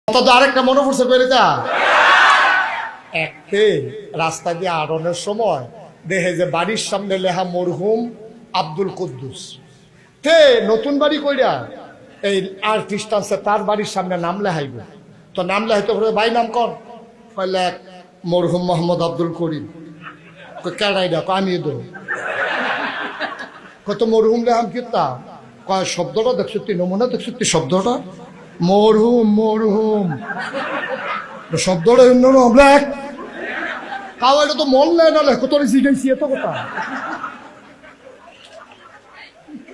তো আরেকটা মনে পড়ছে কইরা একে রাস্তা দিয়ে আড়নের সময় দেখে যে বাড়ির সামনে লেখা মরহুম আব্দুল কুদ্দুস তে নতুন বাড়ি কইরা এই আর্টিস্ট আছে তার বাড়ির সামনে নাম লেখাইব। তো নাম লেখাইতে ভাই নাম কর কইলে মরহুম মোহাম্মদ আব্দুল করিম। কেডাই ডাক আমি দো কত মরহুম লেহাম কি তা কয় শব্দটা দেখছো তুই নমুনা দেখছো তুই শব্দটা মরহুম মরহুম শব্দটা ব্ল্যাক কাউ এটা তো মন নেয় না লেখো তোর শিখাইছি এত কথা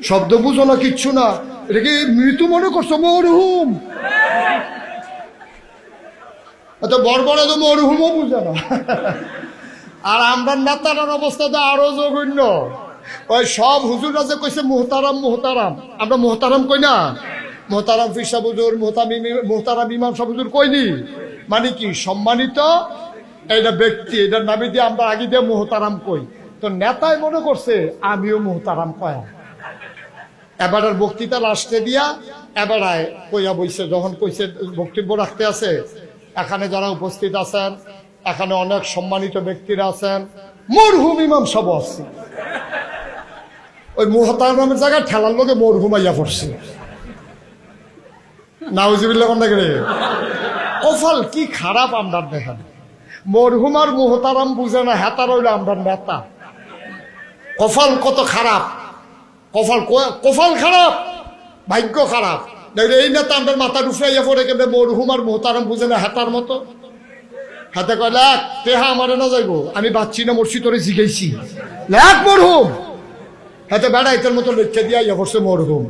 শব্দ বুঝো না কিচ্ছু না এটা কি মৃত্যু মনে করছো মরহুম এত বড় তো মরহুমও বুঝে না। আর আমরা নেতার অবস্থা তো আরো জঘন্য। ওই সব হুজুররা যে কইছে মুহতারাম মুহতারাম আমরা মুহতারাম কই না মোহতারাম ফিরসা হুজুর মোহতারাম ইমাম সাহেব হুজুর কইনি মানে কি সম্মানিত এটা ব্যক্তি এটার নামে দিয়ে আমরা আগে দিয়ে মোহতারাম কই। তো নেতাই মনে করছে আমিও মোহতারাম কয়া এবার আর বক্তৃতা লাস্টে দিয়া এবার কইয়া বইছে যখন কইছে বক্তব্য রাখতে আছে এখানে যারা উপস্থিত আছেন এখানে অনেক সম্মানিত ব্যক্তিরা আছেন মরহুম ইমাম সাহেব আছে ওই মোহতারামের জায়গায় ঠেলার লোকে মরহুম আইয়া পড়ছে নাউজুবিল্লাহ কফাল কি খারাপ আমরা দেখেন মরহুম আর মুহতারাম বুঝে না হেতার হইলো আমরা নেতা কফাল কত খারাপ কফাল কফাল খারাপ ভাগ্য খারাপ এই নেতা আমাদের মাথা উফরাইয়া পড়ে কেন মরহুম আর মুহতারাম বুঝে না হেতার মতো হাতে কয় লাখ তেহা আমারে না যাইব আমি বাচ্চি না মরছি তোরে জিগাইছি লাখ মরহুম হাতে বেড়াইতের মতো লেখা দিয়া ইয়া পড়ছে মরহুম